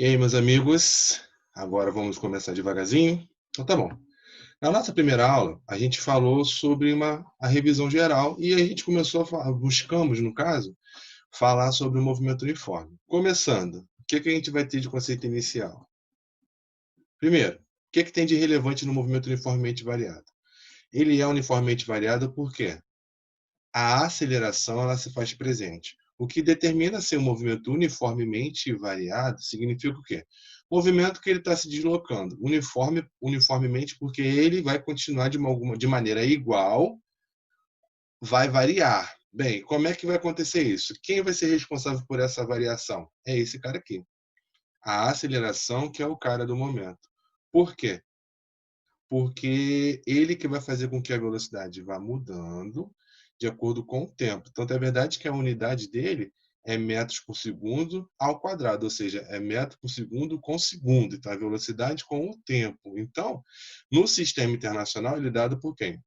aí, meus amigos? Agora vamos começar devagarzinho? Então tá bom. Na nossa primeira aula, a gente falou sobre a revisão geral e a gente começou buscamos, no caso, falar sobre o movimento uniforme. Começando, o que a gente vai ter de conceito inicial? Primeiro, o que tem de relevante no movimento uniformemente variado? Ele é uniformemente variado por quê? A aceleração ela se faz presente. O que determina ser um movimento uniformemente variado significa o quê? Movimento que ele está se deslocando uniformemente, porque ele vai continuar de maneira igual, vai variar. Bem, como é que vai acontecer isso? Quem vai ser responsável por essa variação? É esse cara aqui. A aceleração, que é o cara do momento. Por quê? Porque ele que vai fazer com que a velocidade vá mudando de acordo com o tempo. Tanto é verdade que a unidade dele é metros por segundo ao quadrado, ou seja, é metro por segundo com segundo. Então, a velocidade com o tempo. Então, no sistema internacional, ele é dado por quem?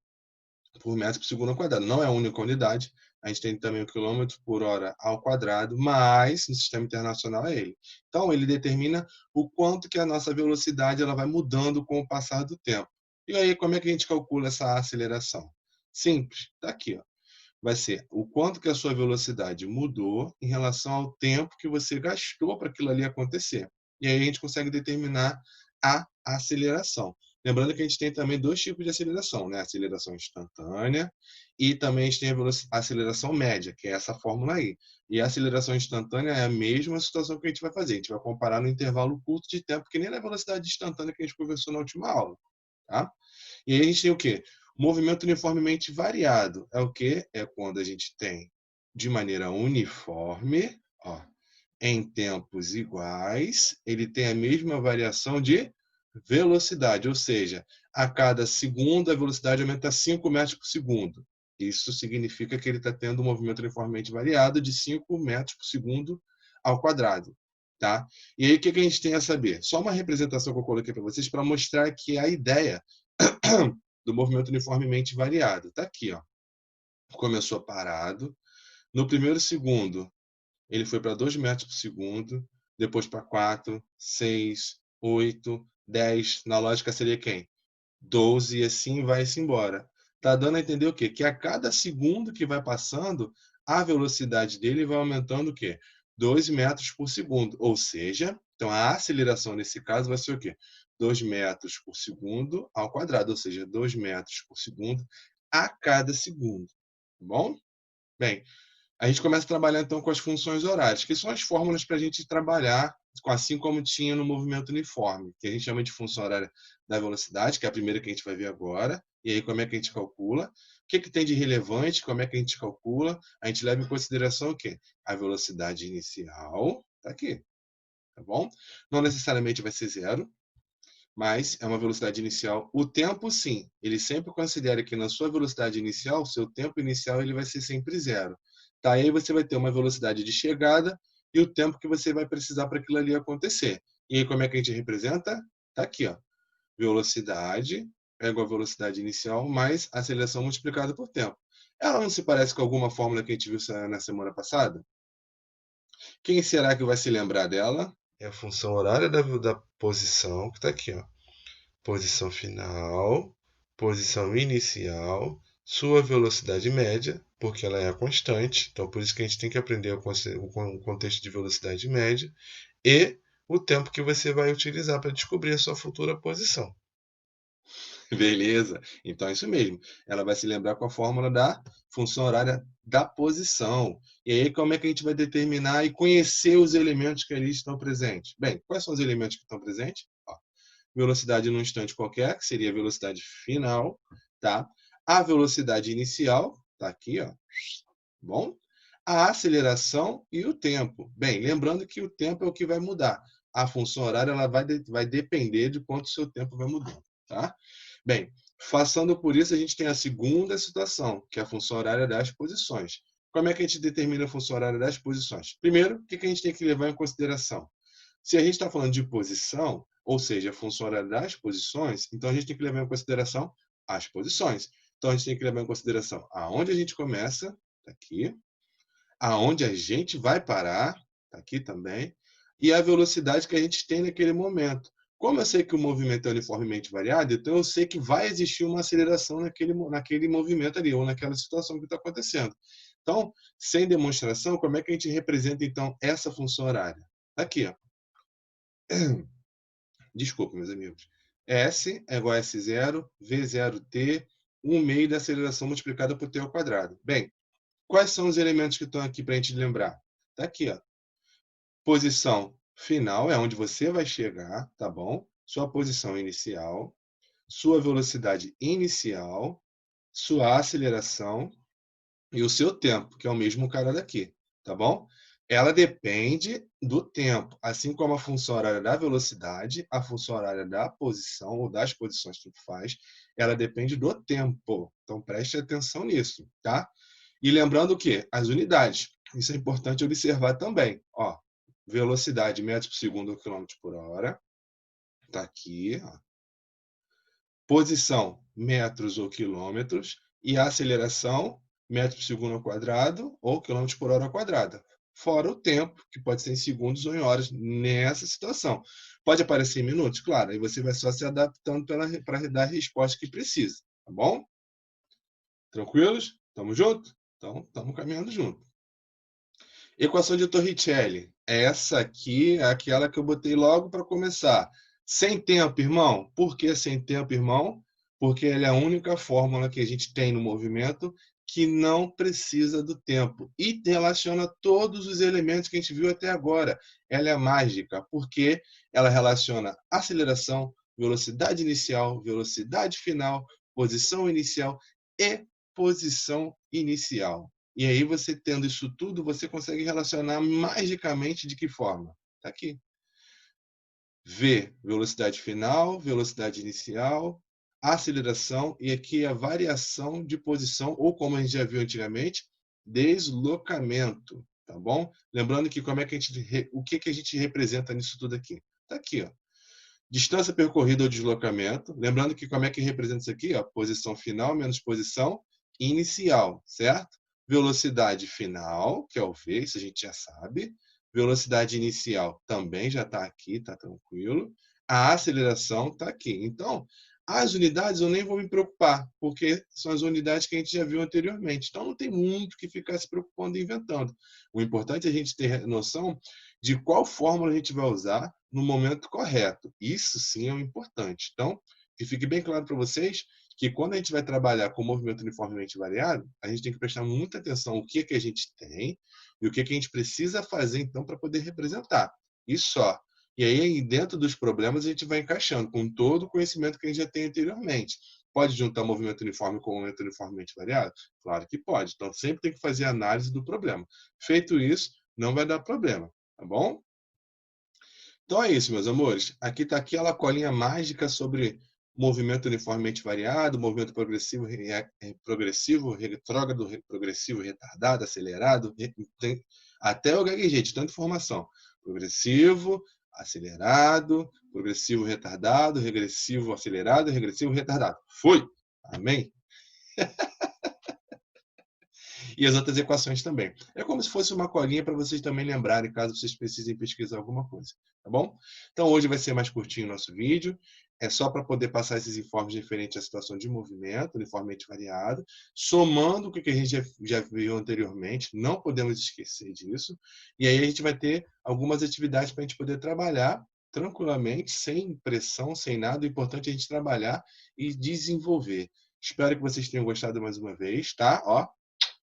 Por metro por segundo ao quadrado. Não é a única unidade. A gente tem também o quilômetro por hora ao quadrado, mas no sistema internacional é ele. Então, ele determina o quanto que a nossa velocidade ela vai mudando com o passar do tempo. E aí, como é que a gente calcula essa aceleração? Simples, está aqui. Ó. Vai ser o quanto que a sua velocidade mudou em relação ao tempo que você gastou para aquilo ali acontecer. E aí a gente consegue determinar a aceleração. Lembrando que a gente tem também dois tipos de aceleração, né? A aceleração instantânea e também a gente tem a aceleração média, que é essa fórmula aí. E a aceleração instantânea é a mesma situação que a gente vai fazer. A gente vai comparar no intervalo curto de tempo, que nem na velocidade instantânea que a gente conversou na última aula. Tá? E aí a gente tem o quê? Movimento uniformemente variado. É o quê? É quando a gente tem de maneira uniforme, ó, em tempos iguais, ele tem a mesma variação de velocidade, ou seja, a cada segundo a velocidade aumenta 5 metros por segundo. Isso significa que ele está tendo um movimento uniformemente variado de 5 metros por segundo ao quadrado. Tá? E aí o que a gente tem a saber? Só uma representação que eu coloquei para vocês para mostrar que a ideia do movimento uniformemente variado. Está aqui, ó. Começou parado. No primeiro segundo, ele foi para 2 metros por segundo, depois para 4, 6, 8, 10. Na lógica seria quem? 12 e assim vai-se embora. Tá dando a entender o quê? Que a cada segundo que vai passando, a velocidade dele vai aumentando o quê? 2 metros por segundo. Ou seja, então a aceleração nesse caso vai ser o quê? 2 metros por segundo ao quadrado, ou seja, 2 metros por segundo a cada segundo. Tá bom? Bem, a gente começa a trabalhar então com as funções horárias, que são as fórmulas para a gente trabalhar, assim como tinha no movimento uniforme, que a gente chama de função horária da velocidade, que é a primeira que a gente vai ver agora. E aí, como é que a gente calcula? O que tem de relevante? Como é que a gente calcula? A gente leva em consideração o quê? A velocidade inicial, está aqui, tá bom? Não necessariamente vai ser zero, mas é uma velocidade inicial. O tempo, sim, ele sempre considera que na sua velocidade inicial, seu tempo inicial ele vai ser sempre zero. Tá? E aí você vai ter uma velocidade de chegada e o tempo que você vai precisar para aquilo ali acontecer. E aí como é que a gente representa? Tá aqui, ó. Velocidade é igual a velocidade inicial mais aceleração multiplicada por tempo. Ela não se parece com alguma fórmula que a gente viu na semana passada? Quem será que vai se lembrar dela? É a função horária da posição, que está aqui, ó. Posição final, posição inicial, sua velocidade média, porque ela é a constante, então por isso que a gente tem que aprender o contexto de velocidade média, e o tempo que você vai utilizar para descobrir a sua futura posição. Beleza, então é isso mesmo. Ela vai se lembrar com a fórmula da função horária da posição. E aí, como é que a gente vai determinar e conhecer os elementos que ali estão presentes? Bem, quais são os elementos que estão presentes? Ó, velocidade num instante qualquer, que seria a velocidade final, tá? A velocidade inicial, tá aqui, ó. Bom? A aceleração e o tempo. Bem, lembrando que o tempo é o que vai mudar. A função horária ela vai depender de quanto o seu tempo vai mudando, tá? Bem, passando por isso, a gente tem a segunda situação, que é a função horária das posições. Como é que a gente determina a função horária das posições? Primeiro, o que a gente tem que levar em consideração? Se a gente está falando de posição, ou seja, a função horária das posições, então a gente tem que levar em consideração as posições. Então a gente tem que levar em consideração aonde a gente começa, tá aqui, aonde a gente vai parar, tá aqui também, e a velocidade que a gente tem naquele momento. Como eu sei que o movimento é uniformemente variado, então eu sei que vai existir uma aceleração naquele movimento ali, ou naquela situação que está acontecendo. Então, sem demonstração, como é que a gente representa, então, essa função horária? Aqui, ó. Desculpa, meus amigos. S é igual a S0, V0T, 1 meio da aceleração multiplicada por T ao quadrado. Bem, quais são os elementos que estão aqui para a gente lembrar? Está aqui, ó. Posição final é onde você vai chegar, tá bom? Sua posição inicial, sua velocidade inicial, sua aceleração e o seu tempo, que é o mesmo cara daqui, tá bom? Ela depende do tempo, assim como a função horária da velocidade, a função horária da posição ou das posições, tudo faz, ela depende do tempo. Então preste atenção nisso, tá? E lembrando que as unidades, isso é importante observar também, ó. Velocidade metros por segundo ou quilômetro por hora, tá aqui, ó. Posição metros ou quilômetros e a aceleração metros por segundo ao quadrado ou quilômetros por hora ao quadrado. Fora o tempo, que pode ser em segundos ou em horas nessa situação. Pode aparecer em minutos? Claro, aí você vai só se adaptando para dar a resposta que precisa, tá bom? Tranquilos? Tamo junto? Então, estamos caminhando junto. Equação de Torricelli. Essa aqui é aquela que eu botei logo para começar. Sem tempo, irmão. Por que sem tempo, irmão? Porque ela é a única fórmula que a gente tem no movimento que não precisa do tempo e relaciona todos os elementos que a gente viu até agora. Ela é mágica porque ela relaciona aceleração, velocidade inicial, velocidade final, posição inicial e posição inicial. E aí, você tendo isso tudo, você consegue relacionar magicamente de que forma? Está aqui. V, velocidade final, velocidade inicial, aceleração, e aqui a variação de posição, ou como a gente já viu antigamente, deslocamento, tá bom? Lembrando que como é que o que a gente representa nisso tudo aqui? Está aqui, ó. Distância percorrida ou deslocamento. Lembrando que como é que representa isso aqui? Ó, posição final menos posição inicial, certo? Velocidade final, que é o V, isso a gente já sabe. Velocidade inicial também já está aqui, está tranquilo. A aceleração está aqui. Então, as unidades eu nem vou me preocupar, porque são as unidades que a gente já viu anteriormente. Então, não tem muito que ficar se preocupando e inventando. O importante é a gente ter noção de qual fórmula a gente vai usar no momento correto. Isso sim é o importante. Então, que fique bem claro para vocês que quando a gente vai trabalhar com movimento uniformemente variado, a gente tem que prestar muita atenção no que a gente tem e o que a gente precisa fazer, então, para poder representar. Isso só. E aí, dentro dos problemas, a gente vai encaixando com todo o conhecimento que a gente já tem anteriormente. Pode juntar movimento uniforme com movimento uniformemente variado? Claro que pode. Então, sempre tem que fazer análise do problema. Feito isso, não vai dar problema, tá bom? Então é isso, meus amores. Aqui está aquela colinha mágica sobre movimento uniformemente variado, movimento progressivo, progressivo, retrógrado, progressivo, retardado, acelerado, até eu gaguejei de tanta informação. Progressivo, acelerado, progressivo, retardado, regressivo, acelerado, regressivo, retardado. Fui! Amém? E as outras equações também. É como se fosse uma colinha para vocês também lembrarem, caso vocês precisem pesquisar alguma coisa, tá bom? Então hoje vai ser mais curtinho o nosso vídeo, é só para poder passar esses informes referentes à situação de movimento, uniformemente variado, somando o que a gente já viu anteriormente, não podemos esquecer disso, e aí a gente vai ter algumas atividades para a gente poder trabalhar tranquilamente, sem pressão, sem nada, o importante é a gente trabalhar e desenvolver. Espero que vocês tenham gostado mais uma vez, tá? Ó,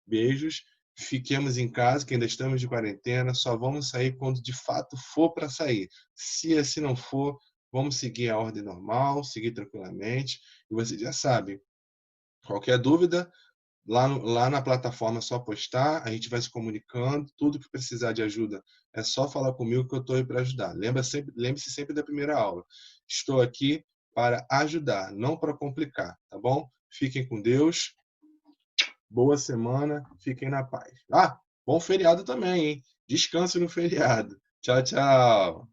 beijos, fiquemos em casa, que ainda estamos de quarentena, só vamos sair quando de fato for para sair. Se assim não for, vamos seguir a ordem normal, seguir tranquilamente. E você já sabe, qualquer dúvida, lá na plataforma é só postar, a gente vai se comunicando, tudo que precisar de ajuda é só falar comigo que eu estou aí para ajudar. Lembre-se sempre da primeira aula. Estou aqui para ajudar, não para complicar, tá bom? Fiquem com Deus. Boa semana, fiquem na paz. Ah, bom feriado também, hein? Descanse no feriado. Tchau, tchau.